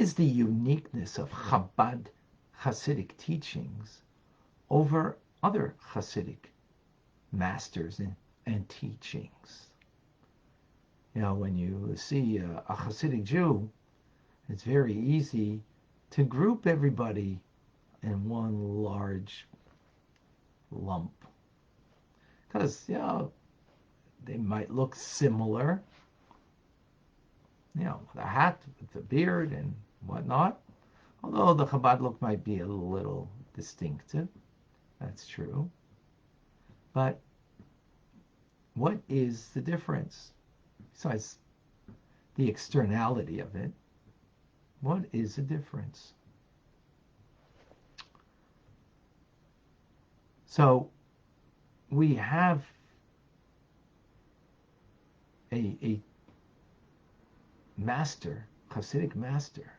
is the uniqueness of Chabad Hasidic teachings over other Hasidic masters and teachings? When you see a Hasidic Jew, it's very easy to group everybody in one large lump. Because, they might look similar, with a hat, with a beard and whatnot. Although the Chabad look might be a little distinctive. That's true. But what is the difference? Besides the externality of it, what is the difference? So we have a master, Hasidic master,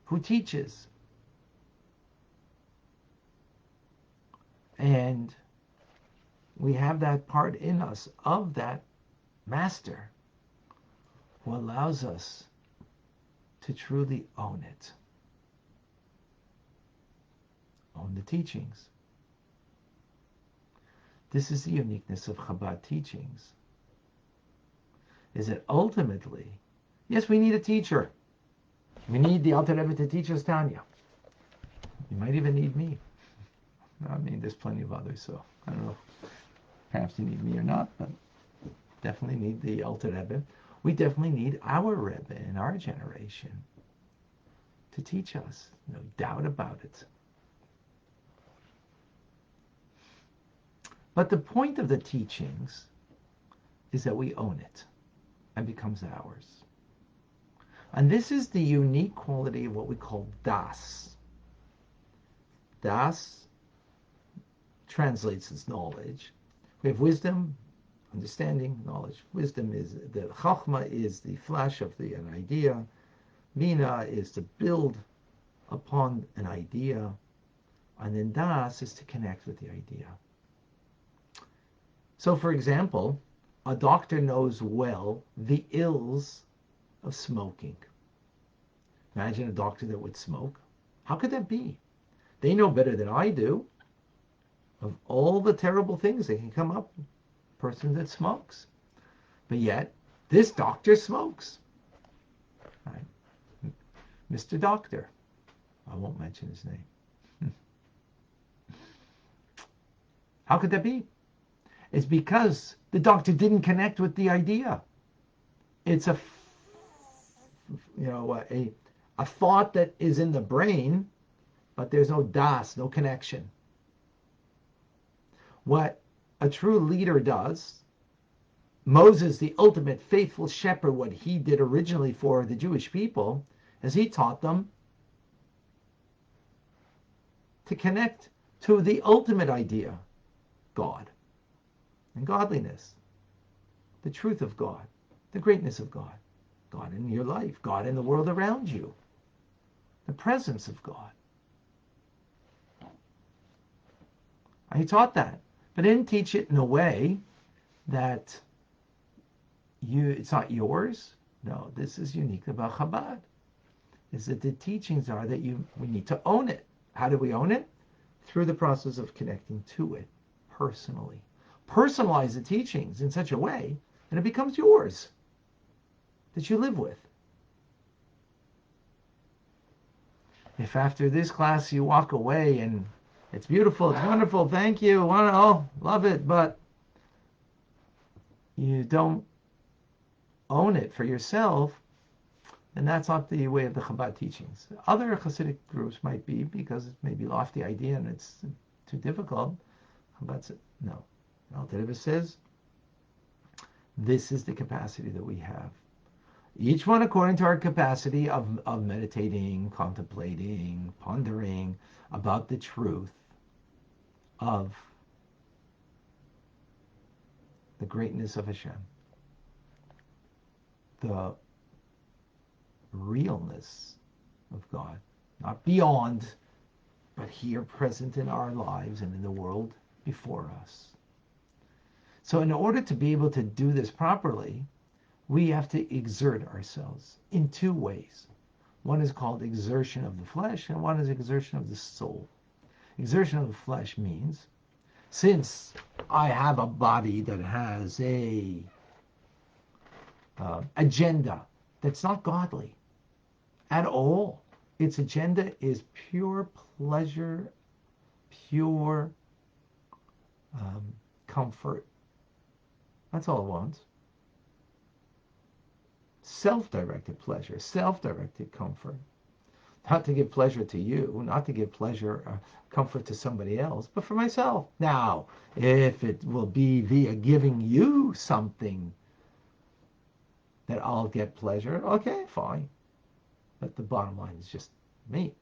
who teaches. And we have that part in us of that master who allows us to truly own it. Own the teachings. This is the uniqueness of Chabad teachings. Is that ultimately, yes, we need a teacher. We need the Alter Rebbe to teach us Tanya. You might even need me. I mean, there's plenty of others, so I don't know. Perhaps you need me or not, but definitely need the Alter Rebbe. We definitely need our Rebbe in our generation to teach us. No doubt about it. But the point of the teachings is that we own it and becomes ours. And this is the unique quality of what we call das. Das translates as knowledge. We have wisdom, understanding, knowledge. Wisdom is the chachma is the flash of an idea. Bina is to build upon an idea, and then das is to connect with the idea. So, for example, a doctor knows well the ills of smoking. Imagine a doctor that would smoke. How could that be? They know better than I do of all the terrible things that can come up in a person that smokes. But yet, this doctor smokes. Right? Mr. Doctor. I won't mention his name. How could that be? It's because the doctor didn't connect with the idea. It's a thought that is in the brain, but there's no das, no connection. What a true leader does, Moses, the ultimate faithful shepherd, what he did originally for the Jewish people, is he taught them to connect to the ultimate idea, God. And godliness, the truth of God, the greatness of God, God in your life, God in the world around you, the presence of God. And he taught that, but didn't teach it in a way that it's not yours. No, this is unique about Chabad, is that the teachings are that we need to own it. How do we own it? Through the process of connecting to it personally. Personalize the teachings in such a way that it becomes yours, that you live with. If after this class you walk away and it's beautiful, it's wonderful, thank you, love it, but you don't own it for yourself, then that's not the way of the Chabad teachings. Other Hasidic groups might be, because it may be a lofty idea and it's too difficult. Chabad said, no. Alter Rebbe says, this is the capacity that we have. Each one according to our capacity of meditating, contemplating, pondering about the truth of the greatness of Hashem, the realness of God, not beyond, but here present in our lives and in the world before us. So in order to be able to do this properly, we have to exert ourselves in two ways. One is called exertion of the flesh, and one is exertion of the soul. Exertion of the flesh means, since I have a body that has a agenda that's not godly at all. Its agenda is pure pleasure, pure comfort. That's all it wants. Self-directed pleasure, self-directed comfort. Not to give pleasure to you, not to give pleasure, comfort to somebody else, but for myself. Now, if it will be via giving you something that I'll get pleasure, okay, fine. But the bottom line is just me.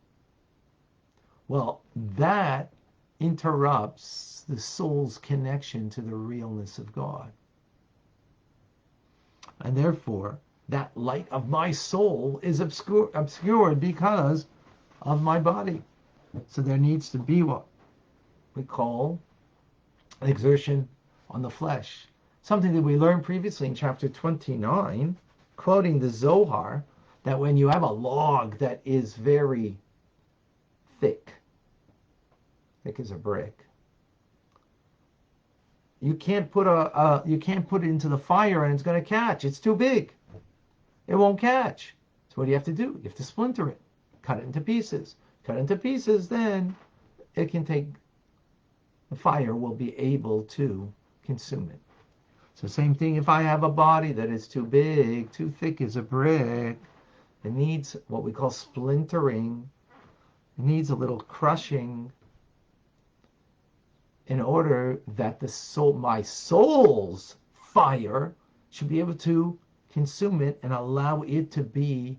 Well, that interrupts the soul's connection to the realness of God. And therefore, that light of my soul is obscured because of my body. So there needs to be what we call an exertion on the flesh. Something that we learned previously in chapter 29, quoting the Zohar, that when you have a log that is very thick as a brick, you can't put it into the fire and it's going to catch. It's too big. It won't catch. So what do you have to do? You have to splinter it, cut it into pieces. Cut it into pieces, then it can take, the fire will be able to consume it. So same thing, if I have a body that is too big, too thick as a brick, it needs what we call splintering. It needs a little crushing in order that the soul, my soul's fire, should be able to consume it and allow it to be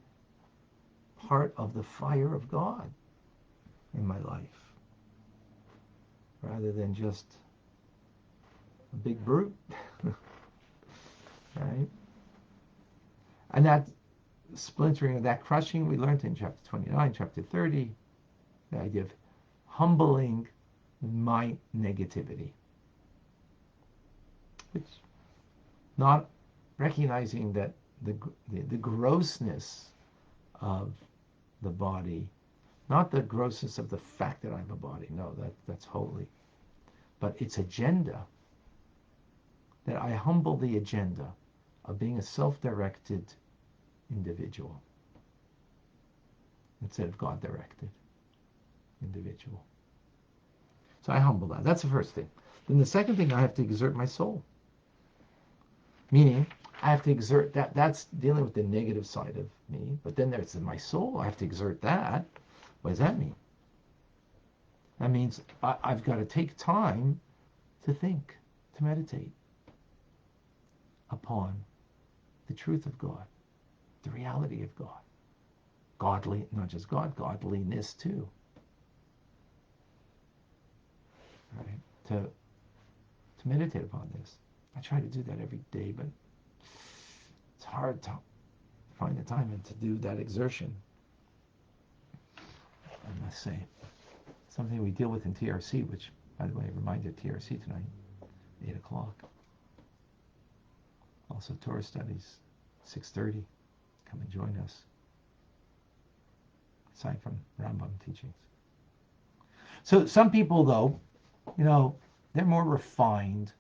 part of the fire of God in my life, rather than just a big brute. Right? And that splintering, of that crushing, we learned in chapter 29, chapter 30, the idea of humbling my negativity. It's not recognizing that the grossness of the body, not the grossness of the fact that I have a body, no, that's holy, but its agenda, that I humble the agenda of being a self-directed individual instead of God-directed individual. So I humble that. That's the first thing. Then the second thing, I have to exert my soul. Meaning, I have to exert that. That's dealing with the negative side of me. But then there's my soul. I have to exert that. What does that mean? That means I've got to take time to think, to meditate upon the truth of God, the reality of God. Godly, not just God, godliness too. Right? To meditate upon this. I try to do that every day, but it's hard to find the time and to do that exertion. I must say, something we deal with in TRC, which, by the way, reminded TRC tonight, 8 o'clock. Also Torah studies, 6:30. Come and join us. Aside from Rambam teachings. So some people, though, they're more refined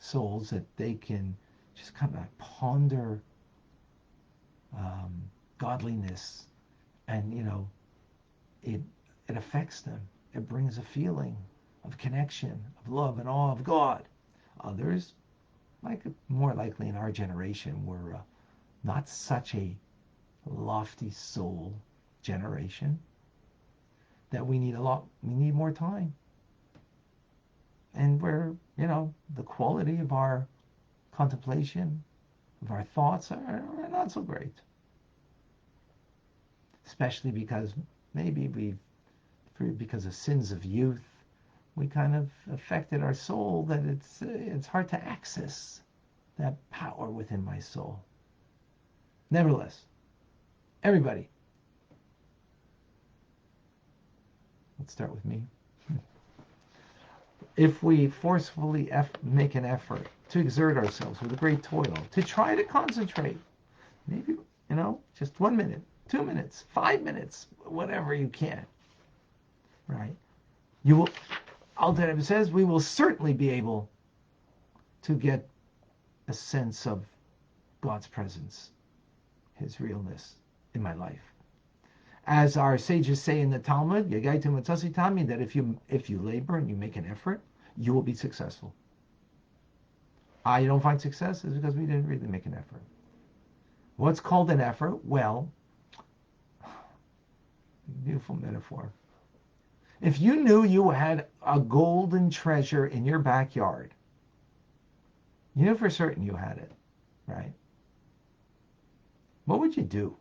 souls that they can just kind of ponder godliness, and it affects them. It brings a feeling of connection, of love and awe of God. Others, more likely in our generation, were not such a lofty soul generation, that we need more time. And where, the quality of our contemplation, of our thoughts are not so great. Especially because maybe because of sins of youth, we kind of affected our soul, that it's hard to access that power within my soul. Nevertheless, everybody, let's start with me. If we forcefully make an effort to exert ourselves with a great toil, to try to concentrate, maybe, just 1 minute, 2 minutes, 5 minutes, whatever you can, right? You will, Alter Rebbe says, we will certainly be able to get a sense of God's presence, His realness in my life. As our sages say in the Talmud, that if you labor and you make an effort, you will be successful. You don't find success is because we didn't really make an effort. What's called an effort? Well, beautiful metaphor. If you knew you had a golden treasure in your backyard, you knew for certain you had it, right? What would you do?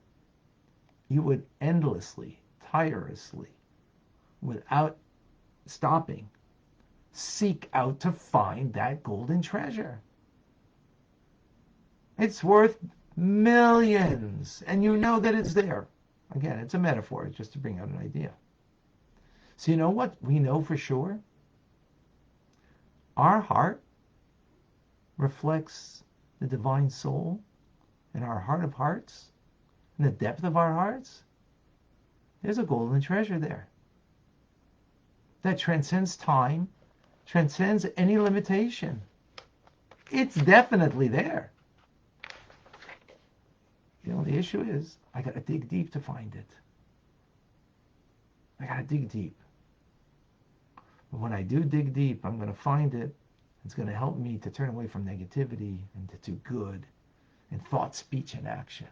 You would endlessly, tirelessly, without stopping, seek out to find that golden treasure. It's worth millions, and you know that it's there. Again, it's a metaphor, just to bring out an idea. So you know what we know for sure? Our heart reflects the divine soul in our heart of hearts, in the depth of our hearts. There's a golden treasure there that transcends time, transcends any limitation. It's definitely there. The only issue is I got to dig deep to find it. I got to dig deep. But when I do dig deep, I'm going to find it. It's going to help me to turn away from negativity and to do good in thought, speech, and action.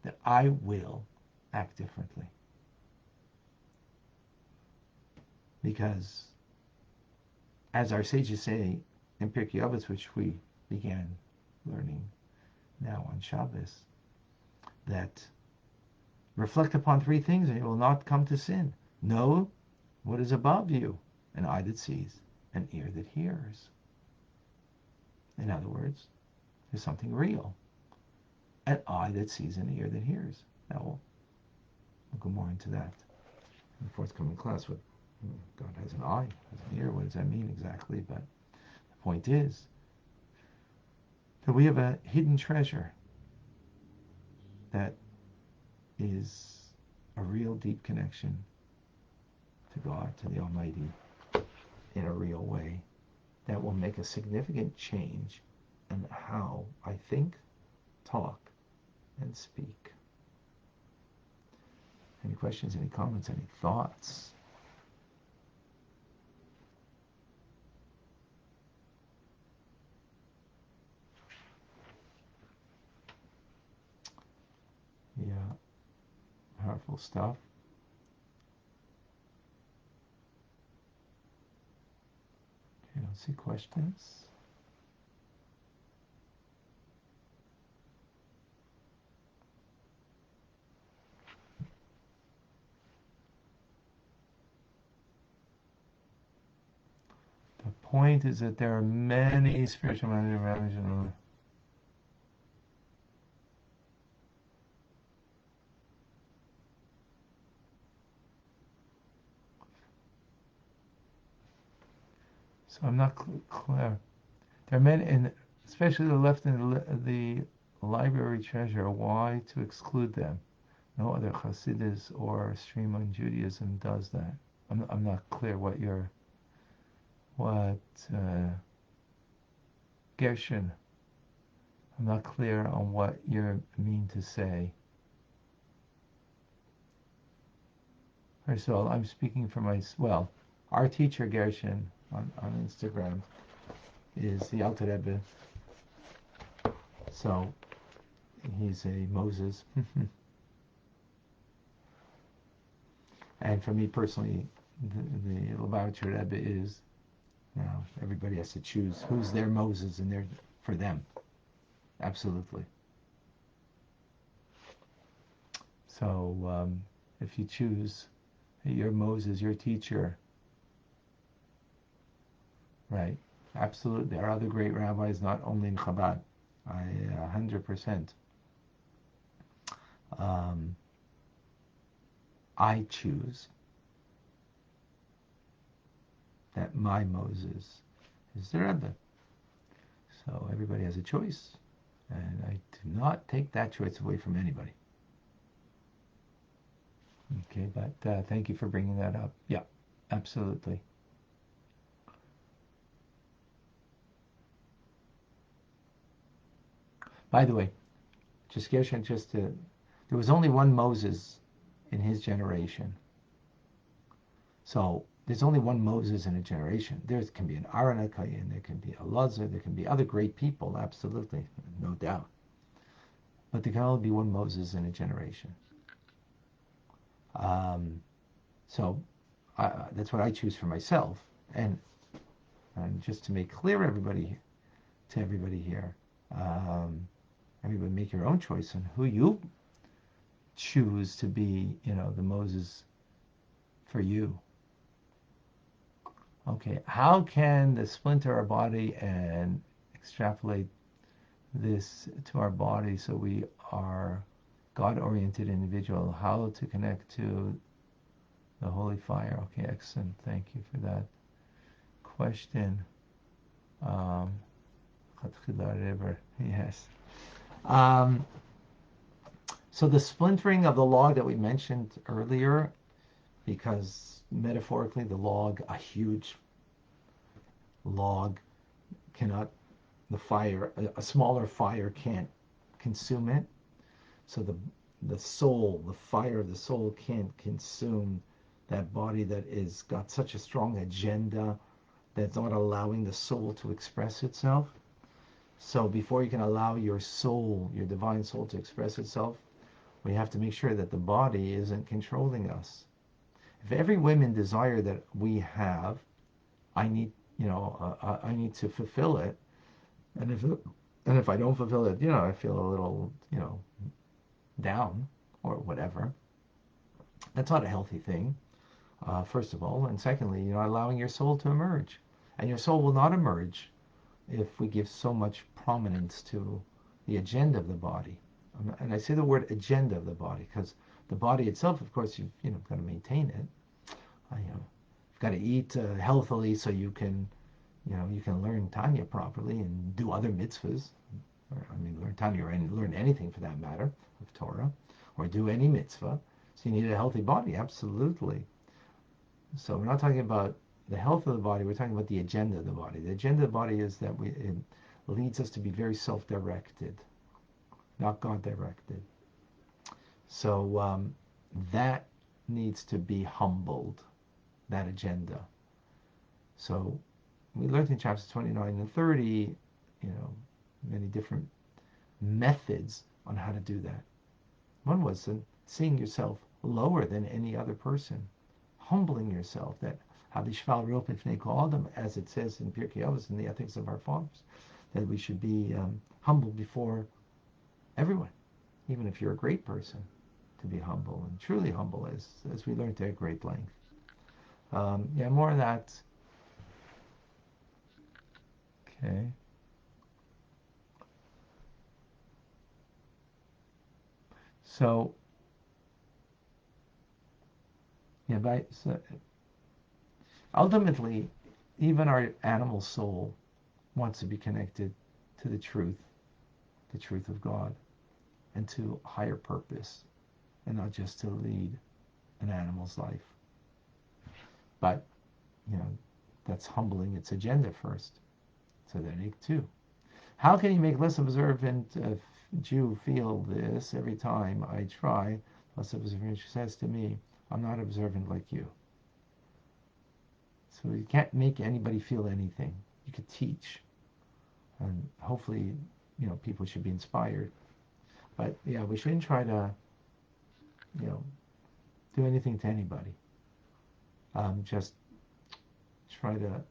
That I will act differently. Because, as our sages say in Pirkei Avos, which we began learning now on Shabbos, that reflect upon three things and you will not come to sin. Know what is above you, an eye that sees, an ear that hears. In other words, there's something real. An eye that sees, an ear that hears. Now we'll go more into that in the forthcoming class. What God has an eye, has an ear. What does that mean exactly? But the point is that we have a hidden treasure that is a real deep connection to God, to the Almighty, in a real way that will make a significant change in how I think, talk, and speak. Any questions, any comments, any thoughts? Yeah, powerful stuff. Okay, I don't see questions. The point is that there are many spiritual religions. So I'm not clear. There are many, and especially the left and the library treasure. Why to exclude them? No other Hasidus or stream on Judaism does that. I'm not clear what Gershon. I'm not clear on what you mean to say. First of all, I'm speaking for our teacher Gershon on Instagram is the Alter Rebbe. So he's a Moses. And for me personally, the Lubavitcher Rebbe is, everybody has to choose who's their Moses and they're for them. Absolutely. So if you choose your Moses, your teacher, right? Absolutely. There are other great rabbis, not only in Chabad. 100%. I choose that my Moses is the Rebbe. So everybody has a choice, and I do not take that choice away from anybody. Okay, but thank you for bringing that up. Yeah, absolutely. By the way, there was only one Moses in his generation. So there's only one Moses in a generation. There can be an Aaron HaKohen, there can be a Lazar, there can be other great people, absolutely, no doubt. But there can only be one Moses in a generation. Um, so that's what I choose for myself. And just to make clear to everybody here, um, everybody make your own choice on who you choose to be, the Moses for you. Okay, how can the splinter our body and extrapolate this to our body so we are God-oriented individual? How to connect to the holy fire? Okay, excellent. Thank you for that question. Um, yes. Um, so the splintering of the log that we mentioned earlier, because metaphorically the log, a huge log, cannot, a smaller fire can't consume it. So the soul, the fire of the soul can't consume that body that is got such a strong agenda that's not allowing the soul to express itself. So before you can allow your soul, your divine soul, to express itself, we have to make sure that the body isn't controlling us. If every woman desire that we have, I need, I need to fulfill it. And if I don't fulfill it, I feel a little, down or whatever. That's not a healthy thing, first of all. And secondly, allowing your soul to emerge. And your soul will not emerge if we give so much prominence to the agenda of the body. And I say the word agenda of the body because the body itself, of course, you've got to maintain it. You've got to eat healthily so you can learn Tanya properly and do other mitzvahs. Learn Tanya or learn anything for that matter of Torah, or do any mitzvah. So you need a healthy body, absolutely. So we're not talking about the health of the body, we're talking about the agenda of the body. The agenda of the body is that it leads us to be very self-directed, not God-directed. So that needs to be humbled, that agenda. So we learned in chapters 29 and 30, many different methods on how to do that. One was seeing yourself lower than any other person, humbling yourself, that as it says in Pirkei Avos, in the Ethics of Our Fathers, that we should be humble before everyone, even if you're a great person, to be humble and truly humble, as we learned at great length. More of that. Okay. So, so ultimately, even our animal soul wants to be connected to the truth of God, and to higher purpose, and not just to lead an animal's life. But, that's humbling its agenda first. So then too. How can you make less observant Jew feel this every time I try? Less observant says to me, I'm not observant like you. So you can't make anybody feel anything. You could teach, and hopefully, people should be inspired. But we shouldn't try to, do anything to anybody. Just try to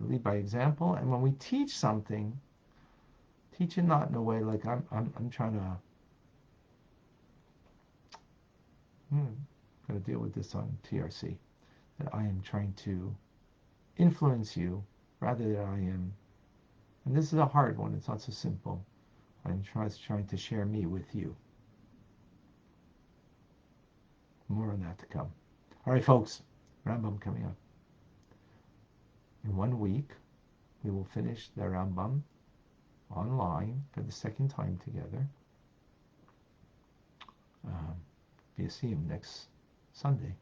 lead by example. And when we teach something, teach it not in a way like I'm trying to. I'm going to deal with this on TRC. That I am trying to influence you rather than I am. And this is a hard one. It's not so simple. I'm trying to share me with you. More on that to come. All right, folks. Rambam coming up. In 1 week, we will finish the Rambam online for the second time together. Maybe see him next Sunday.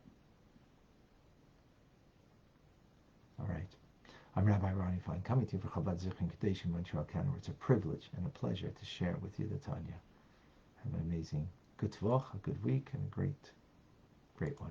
All right. I'm Rabbi Ronnie Fine, coming to you for Chabad Zichron Kadesh in Montreal, Canada. It's a privilege and a pleasure to share with you the Tanya. Have an amazing good Tvach, a good week, and a great one.